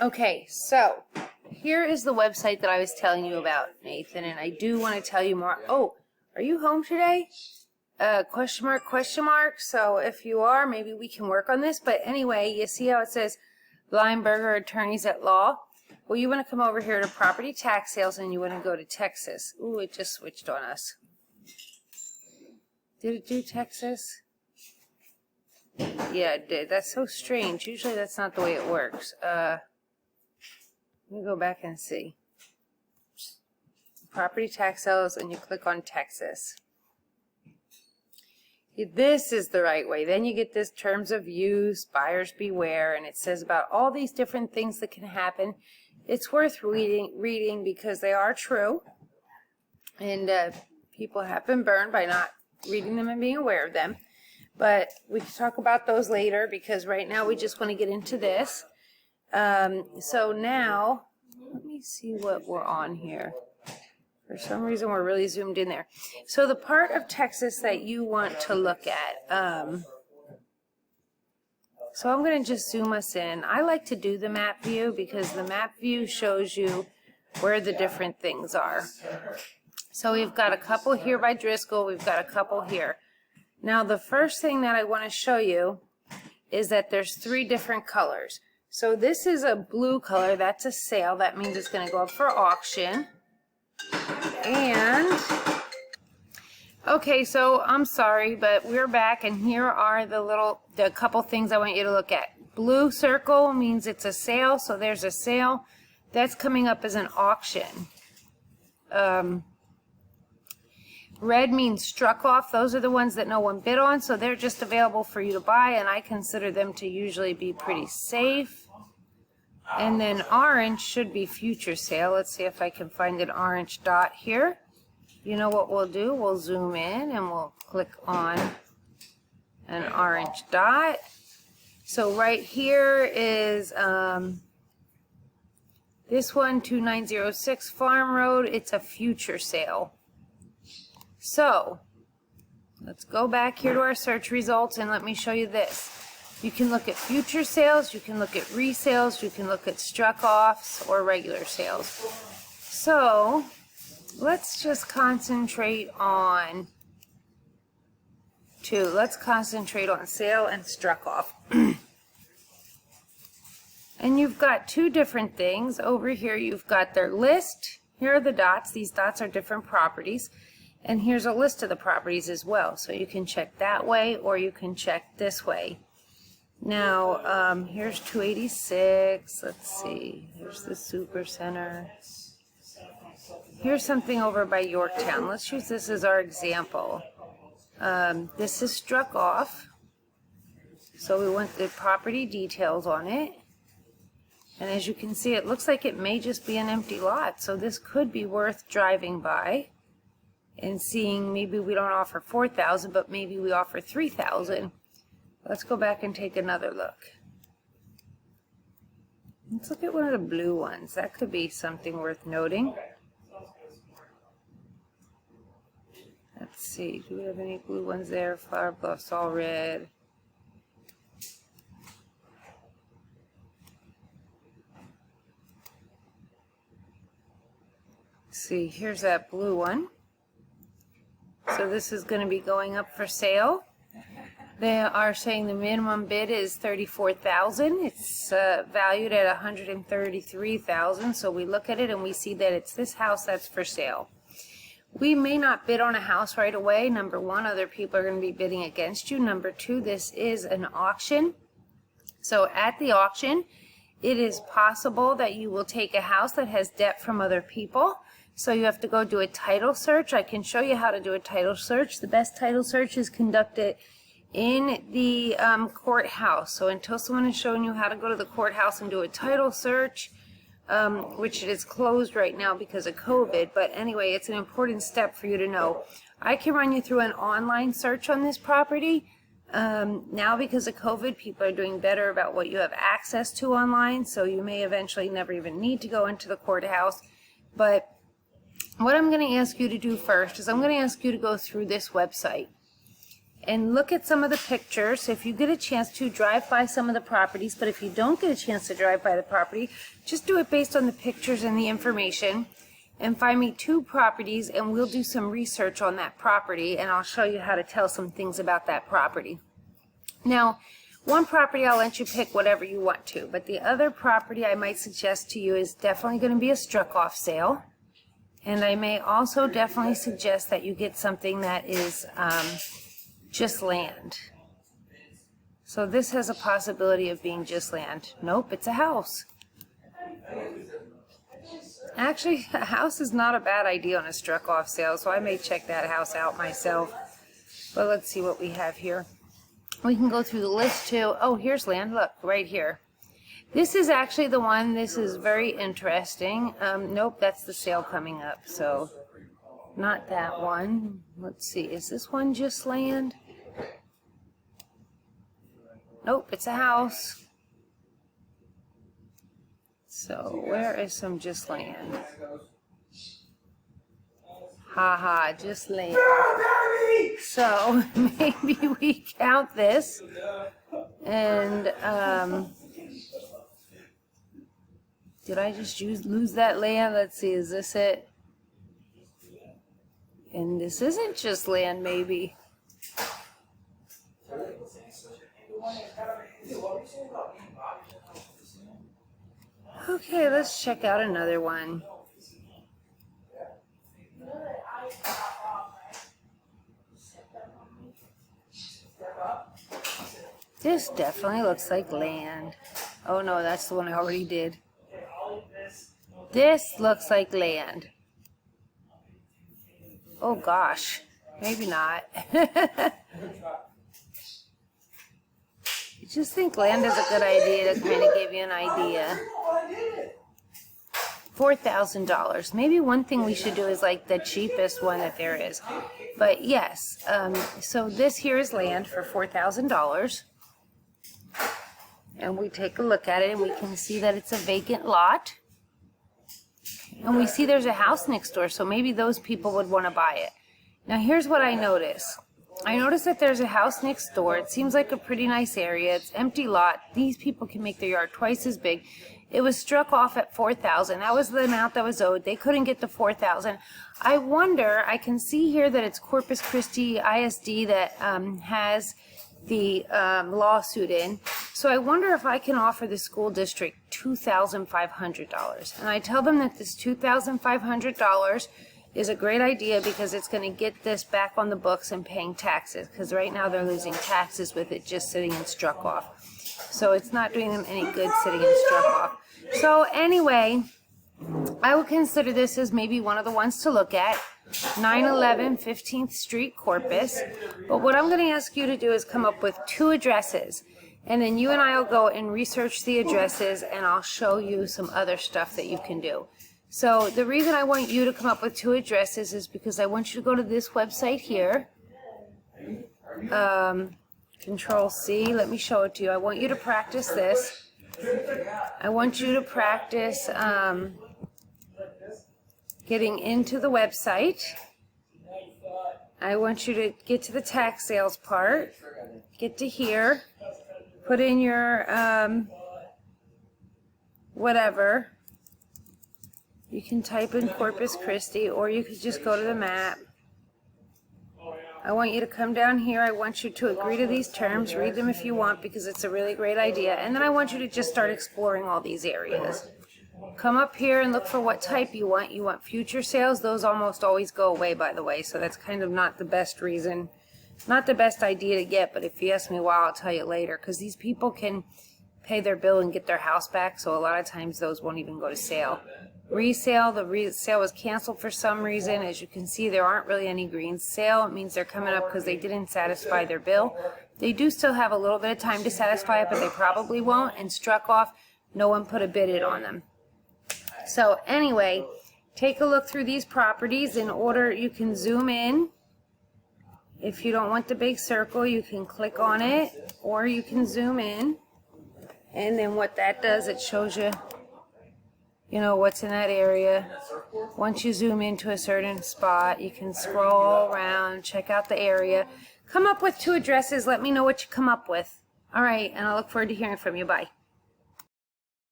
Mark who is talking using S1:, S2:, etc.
S1: Okay, so here is the website that I was telling you about, Nathan, and I do want to tell you more. Oh, are you home today? Question mark, question mark. So if you are, maybe we can work on this. But anyway, you see how it says Lineberger Attorneys at Law? Well, you want to come over here to Property Tax Sales and you want to go to Texas. Ooh, it just switched on us. Did it do Texas? Yeah, it did. That's so strange. Usually that's not the way it works. Let me go back and see. Property tax sales, and you click on Texas. This is the right way. Then you get this terms of use, buyers beware, and it says about all these different things that can happen. It's worth reading because they are true, and people have been burned by not reading them and being aware of them. But we can talk about those later because right now we just want to get into this. So now, let me see what we're on here. For some reason, we're really zoomed in there. So the part of Texas that you want to look at, so I'm going to just zoom us in. I like to do the map view because the map view shows you where the different things are. So we've got a couple here by Driscoll. We've got a couple here. Now the first thing that I want to show you is that there's 3 different colors. So this is a blue color. That's a sale. That means it's going to go up for auction. And okay, so I'm sorry, but we're back, and here are the couple things I want you to look at. Blue circle means it's a sale, so there's a sale. That's coming up as an auction. Red means struck off. Those are the ones that no one bid on, so they're just available for you to buy, and I consider them to usually be pretty safe. And then orange should be future sale. Let's see if I can find an orange dot here. You know what we'll do? We'll zoom in and we'll click on an orange dot. So right here is this one, 2906 Farm Road. It's a future sale. So let's go back here to our search results and let me show you this. You can look at future sales, you can look at resales, you can look at struck offs or regular sales. So let's just concentrate on Let's concentrate on sale and struck off. And you've got 2 different things. Over here you've got their list. Here are the dots. These dots are different properties. And here's a list of the properties as well. So you can check that way or you can check this way. Now, here's 286. Let's see. Here's the Super Center. Here's something over by Yorktown. Let's use this as our example. This is struck off. So we want the property details on it. And as you can see, it looks like it may just be an empty lot. So this could be worth driving by and seeing. Maybe we don't offer $4,000, but maybe we offer $3,000. Let's go back and take another look. Let's look at one of the blue ones. That could be something worth noting. Let's see. Do we have any blue ones there? Flower Bluff's all red. See, here's that blue one. So this is going to be going up for sale. They are saying the minimum bid is $34,000. It's valued at $133,000. So we look at it and we see that it's this house that's for sale. We may not bid on a house right away. Number 1, other people are going to be bidding against you. Number 2, this is an auction. So at the auction, it is possible that you will take a house that has debt from other people. So you have to go do a title search. I can show you how to do a title search. The best title search is conducted in the courthouse. So until someone has shown you how to go to the courthouse and do a title search, which it is closed right now because of COVID, but anyway, it's an important step for you to know. I can run you through an online search on this property. Now because of COVID, people are doing better about what you have access to online, so you may eventually never even need to go into the courthouse. But what I'm going to ask you to do first is I'm going to ask you to go through this website. and look at some of the pictures. If you get a chance to, drive by some of the properties, but if you don't get a chance to drive by the property, just do it based on the pictures and the information, and find me 2 properties, and we'll do some research on that property, and I'll show you how to tell some things about that property. Now, one property I'll let you pick whatever you want to, but the other property I might suggest to you is definitely going to be a struck-off sale. And I may also definitely suggest that you get something that is just land. So this has a possibility of being just land. Nope, it's a house. Actually, a house is not a bad idea on a struck-off sale, so I may check that house out myself. But let's see what we have here. We can go through the list too. Oh, here's land. Look, right here. This is actually the one. This is very interesting. Nope, that's the sale coming up, so not that one. Let's see, is this one just land? Nope, it's a house. So where is some just land? Haha, just land. So maybe we count this and did I just lose that land? Let's see, is this it? And this isn't just land, maybe. Okay, let's check out another one. This definitely looks like land. Oh no, that's the one I already did. This looks like land. Oh gosh, maybe not. I just think land is a good idea to kind of give you an idea. $4,000. Maybe one thing we should do is like the cheapest one that there is. But yes, so this here is land for $4,000. And we take a look at it and we can see that it's a vacant lot. And we see there's a house next door, so maybe those people would want to buy it. Now here's what I notice. I notice that there's a house next door. It seems like a pretty nice area. It's empty lot. These people can make their yard twice as big. It was struck off at $4,000. That was the amount that was owed. They couldn't get the $4,000. I wonder, I can see here that it's Corpus Christi ISD that has the lawsuit in. So I wonder if I can offer the school district $2,500. And I tell them that this $2,500 is a great idea because it's going to get this back on the books and paying taxes. Because right now they're losing taxes with it just sitting and struck off. So it's not doing them any good sitting and struck off. So anyway, I would consider this as maybe one of the ones to look at. 911 15th Street, Corpus. But what I'm going to ask you to do is come up with 2 addresses. And then you and I will go and research the addresses, and I'll show you some other stuff that you can do. So the reason I want you to come up with 2 addresses is because I want you to go to this website here. Control C. Let me show it to you. I want you to practice this. I want you to practice getting into the website. I want you to get to the tax sales part. Get to here. Put in your whatever. You can type in Corpus Christi, or you could just go to the map. I want you to come down here. I want you to agree to these terms. Read them if you want, because it's a really great idea. And then I want you to just start exploring all these areas. Come up here and look for what type you want. You want future sales. Those almost always go away, by the way, so that's kind of not the best reason. Not the best idea to get, but if you ask me why, I'll tell you later, because these people can pay their bill and get their house back, so a lot of times those won't even go to sale. Resale, the sale was canceled for some reason. As you can see, there aren't really any greens. Sale, it means they're coming up because they didn't satisfy their bill. They do still have a little bit of time to satisfy it, but they probably won't. And struck off, no one put a bid in on them. So anyway, take a look through these properties. In order, you can zoom in. If you don't want the big circle, you can click on it, or you can zoom in. And then what that does, it shows you, you know, what's in that area. Once you zoom into a certain spot, you can scroll around, check out the area. Come up with 2 addresses. Let me know what you come up with. All right, and I look forward to hearing from you. Bye.